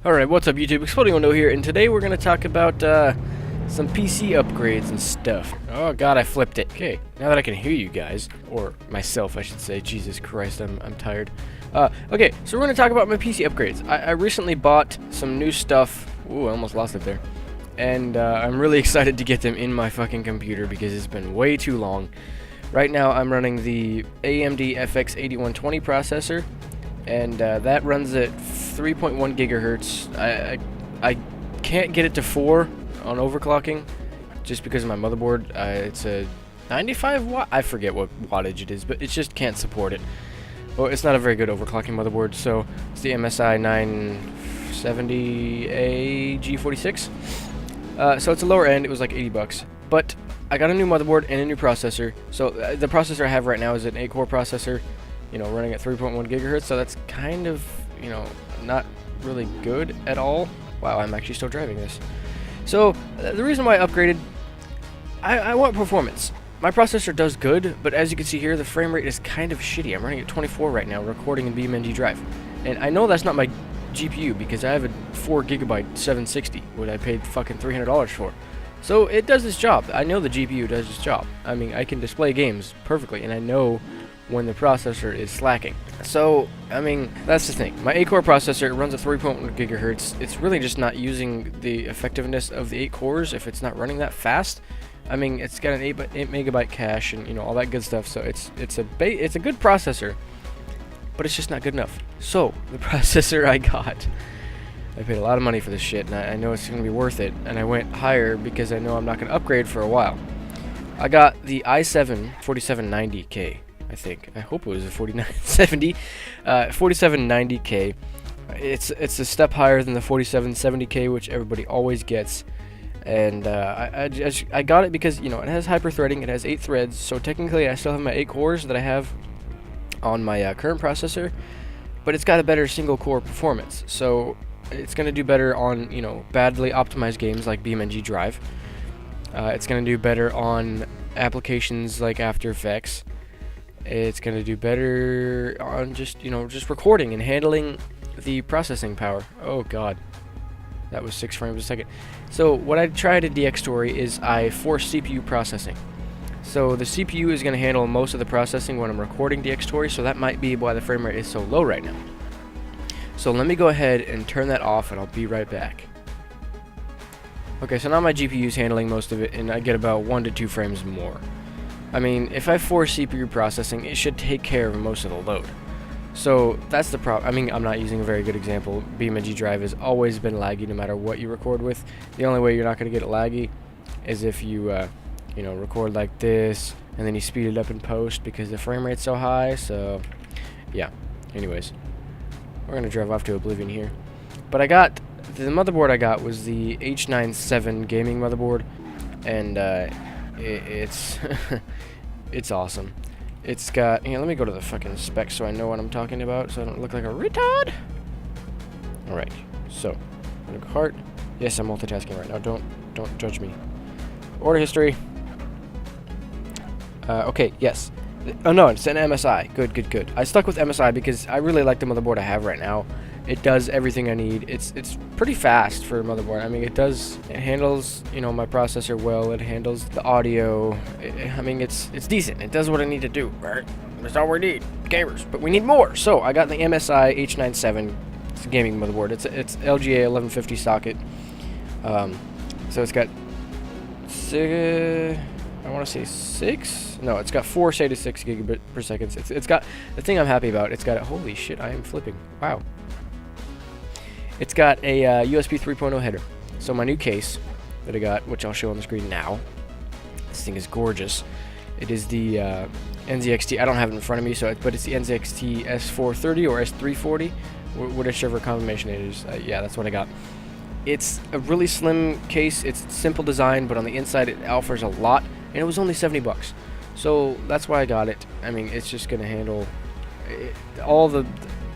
Alright, what's up YouTube? Exploding Window here, and today we're going to talk about some PC upgrades and stuff. Oh god, I flipped it. Okay, now that I can hear you guys, or myself I should say, Jesus Christ, I'm tired. Okay, so we're going to talk about my PC upgrades. I recently bought some new stuff. Ooh, I almost lost it there. And I'm really excited to get them in my fucking computer because it's been way too long. Right now I'm running the AMD FX-8120 processor, and that runs at 3.1 gigahertz. I can't get it to 4 on overclocking just because of my motherboard. It's a 95 watt, I forget what wattage it is, but it just can't support it. Well, it's not a very good overclocking motherboard, so it's the MSI 970A G46. So it's a lower end. It was like 80 bucks, but I got a new motherboard and a new processor. So the processor I have right now is an 8-core processor, you know, running at 3.1 gigahertz, so that's kind of, you know, not really good at all. Wow, I'm actually still driving this. So the reason why I upgraded, I want performance. My processor does good, but as you can see here, the frame rate is kind of shitty. I'm running at 24 right now, recording in BeamNG.Drive. And I know that's not my GPU because I have a 4 Gigabyte 760, what I paid fucking $300 for. So it does its job. I know the GPU does its job. I mean, I can display games perfectly, and I know when the processor is slacking. So, I mean, that's the thing. My 8-core processor runs at 3.1 gigahertz. It's really just not using the effectiveness of the 8 cores if it's not running that fast. I mean, it's got an 8 megabyte cache and, you know, all that good stuff. So it's a good processor, but it's just not good enough. So the processor I got, I paid a lot of money for this shit, and I know it's going to be worth it. And I went higher because I know I'm not going to upgrade for a while. I got the i7 4790K. I think. I hope it was a 4790K. It's a step higher than the 4770K, which everybody always gets. And I got it because, you know, it has hyper-threading. It has 8 threads, so technically I still have my 8 cores that I have on my current processor, but it's got a better single-core performance. So it's going to do better on, you know, badly optimized games like BeamNG.Drive. It's going to do better on applications like After Effects. It's going to do better on just, you know, just recording and handling the processing power. Oh god, that was 6 frames a second. So what I tried at DxTory is I force CPU processing. So the CPU is going to handle most of the processing when I'm recording DxTory, so that might be why the frame rate is so low right now. So let me go ahead and turn that off, and I'll be right back. Okay, so now my GPU is handling most of it, and I get about 1 to 2 frames more. I mean, if I force CPU processing, it should take care of most of the load. So that's the problem. I mean, I'm not using a very good example. BeamNG.Drive has always been laggy no matter what you record with. The only way you're not going to get it laggy is if you, you know, record like this, and then you speed it up in post because the frame rate's so high. So, yeah. Anyways, we're going to drive off to oblivion here. But the motherboard I got was the H97 gaming motherboard, and it's it's awesome. It's got, let me go to the fucking specs so I know what I'm talking about, so I don't look like a retard. Alright, so cart. Yes, I'm multitasking right now. Don't judge me. Order history. Okay, yes. Oh no, it's an MSI. Good. I stuck with MSI because I really like the motherboard I have right now. It does everything I need. It's pretty fast for a motherboard. I mean, it handles, you know, my processor well. It handles the audio. I mean, it's decent. It does what I need to do, right? That's all we need, gamers. But we need more. So I got the MSI H97. It's a gaming motherboard. It's LGA 1150 socket. So it's got I want to say 6. No, it's got 4 SATA 6 gigabit per second. It's got the thing I'm happy about. It's got holy shit. I am flipping. Wow. It's got a USB 3.0 header. So my new case that I got, which I'll show on the screen now. This thing is gorgeous. It is the NZXT. I don't have it in front of me, but it's the NZXT S430 or S340, whichever combination it is. Yeah, that's what I got. It's a really slim case. It's simple design, but on the inside it offers a lot, and it was only 70 bucks. So that's why I got it. I mean, it's just gonna handle all the.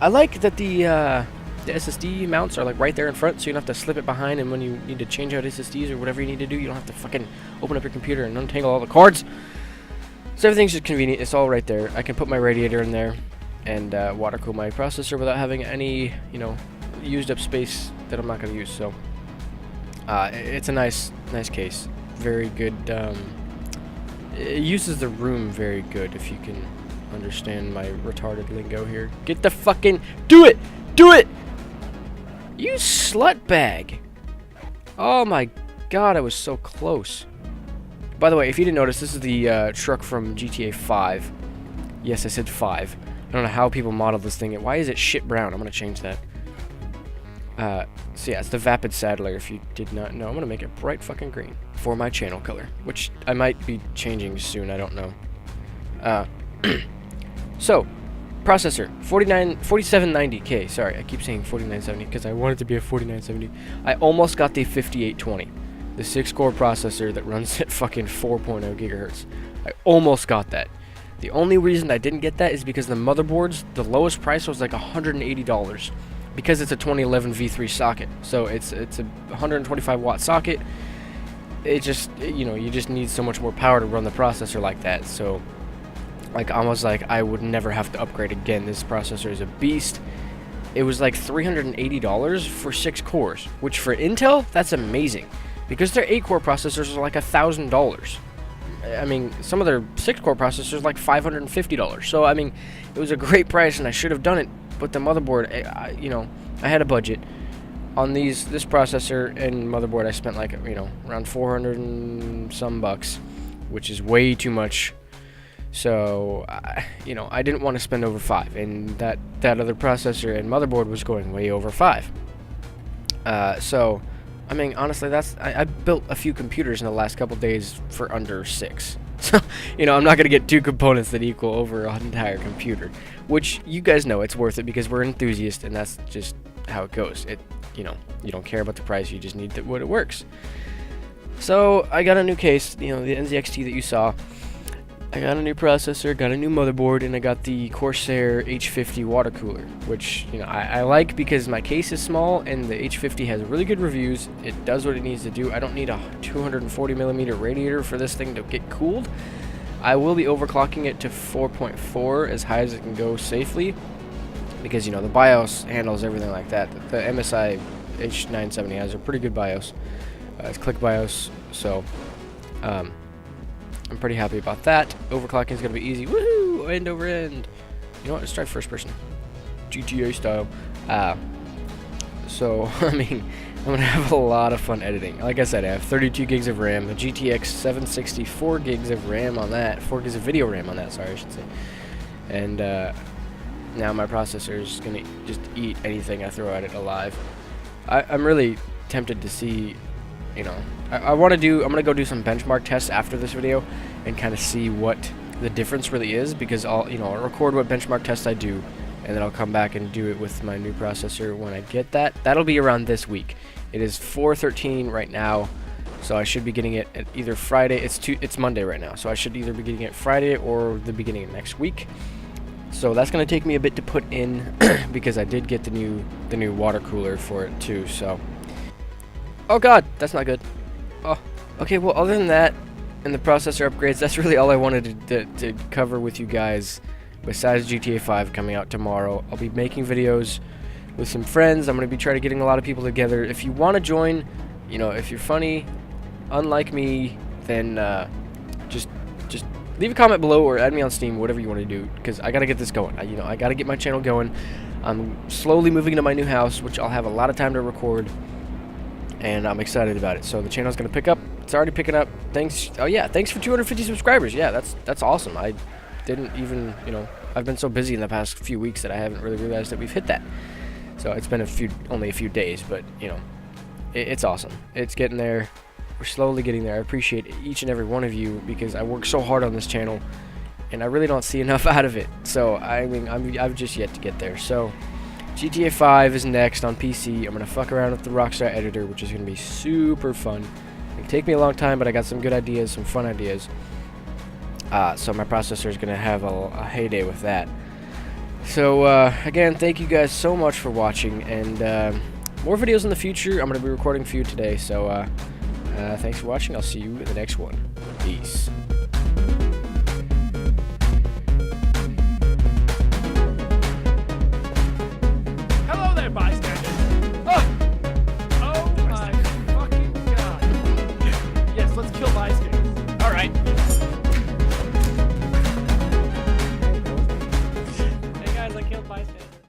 I like that the SSD mounts are like right there in front, so you don't have to slip it behind, and when you need to change out SSDs or whatever you need to do, you don't have to fucking open up your computer and untangle all the cords. So everything's just convenient. It's all right there. I can put my radiator in there and water cool my processor without having any, you know, used up space that I'm not going to use. So it's a nice case. Very good. It uses the room very good, if you can understand my retarded lingo here. Get the fucking... Do it! Do it! You slut bag! Oh my god, I was so close. By the way, if you didn't notice, this is the truck from GTA 5. Yes, I said 5. I don't know how people modeled this thing. Why is it shit brown? I'm going to change that. So yeah, it's the Vapid Saddler, if you did not know. I'm going to make it bright fucking green for my channel color, which I might be changing soon, I don't know. So, processor, 4790K. Sorry, I keep saying 4970 because I want it to be a 4970. I almost got the 5820, the 6-core processor that runs at fucking 4.0 gigahertz. I almost got that. The only reason I didn't get that is because the motherboards, the lowest price was like $180. Because it's a 2011 V3 socket, so it's a 125 watt socket. It just, you know, you just need so much more power to run the processor like that. So, like, I was like, I would never have to upgrade again. This processor is a beast. It was like $380 for 6 cores, which for Intel, that's amazing, because their 8-core processors are like $1,000. I mean, some of their 6-core processors are like $550. So, I mean, it was a great price, and I should have done it. But the motherboard, you know, I had a budget on this processor and motherboard. I spent like, you know, around 400 and some bucks, which is way too much. So, you know, I didn't want to spend over $5, and that other processor and motherboard was going way over $5. So, I mean, honestly, I built a few computers in the last couple days for under $6. So, you know, I'm not going to get 2 components that equal over an entire computer, which you guys know it's worth it because we're enthusiasts, and that's just how it goes. You know, you don't care about the price, you just need what it works. So, I got a new case, you know, the NZXT that you saw. I got a new processor, got a new motherboard, and I got the Corsair H50 water cooler, which, you know, I like because my case is small and the H50 has really good reviews. It does what it needs to do. I don't need a 240mm radiator for this thing to get cooled. I will be overclocking it to 4.4 as high as it can go safely, because, you know, the BIOS handles everything like that. The MSI H970 has a pretty good BIOS. It's click BIOS, so I'm pretty happy about that. Overclocking is going to be easy. Woohoo! End over end. You know what? Let's try first person. GTA style. So, I mean, I'm going to have a lot of fun editing. Like I said, I have 32 gigs of RAM, a GTX 760, 4 gigs of RAM on that. 4 gigs of video RAM on that, sorry, I should say. And now my processor is going to just eat anything I throw at it alive. I'm really tempted to see, you know, I'm going to go do some benchmark tests after this video and kind of see what the difference really is, because I'll record what benchmark tests I do, and then I'll come back and do it with my new processor when I get that. That'll be around this week. It is 4/13 right now, so I should be getting it at either Friday. It's Monday right now, so I should either be getting it Friday or the beginning of next week. So that's going to take me a bit to put in because I did get the new water cooler for it too. So, oh god, that's not good. Oh, okay. Well, other than that and the processor upgrades, that's really all I wanted to cover with you guys. Besides GTA 5 coming out tomorrow, I'll be making videos with some friends. I'm going to be trying to getting a lot of people together. If you want to join, you know, if you're funny, unlike me, then just leave a comment below or add me on Steam, whatever you want to do, because I got to get this going. I got to get my channel going. I'm slowly moving into my new house, which I'll have a lot of time to record, and I'm excited about it. So the channel's going to pick up. It's already picking up. Thanks. Oh yeah, thanks for 250 subscribers. Yeah, that's awesome. I didn't even, you know, I've been so busy in the past few weeks that I haven't really realized that we've hit that. So it's been only a few days, but, you know, it's awesome. It's getting there. We're slowly getting there. I appreciate each and every one of you because I work so hard on this channel, and I really don't see enough out of it. So, I mean, I've just yet to get there. So, GTA 5 is next on PC. I'm going to fuck around with the Rockstar editor, which is going to be super fun. It'll take me a long time, but I got some good ideas, some fun ideas. So my processor is going to have a heyday with that. So, again, thank you guys so much for watching, and more videos in the future. I'm going to be recording for you today, so thanks for watching. I'll see you in the next one. Peace.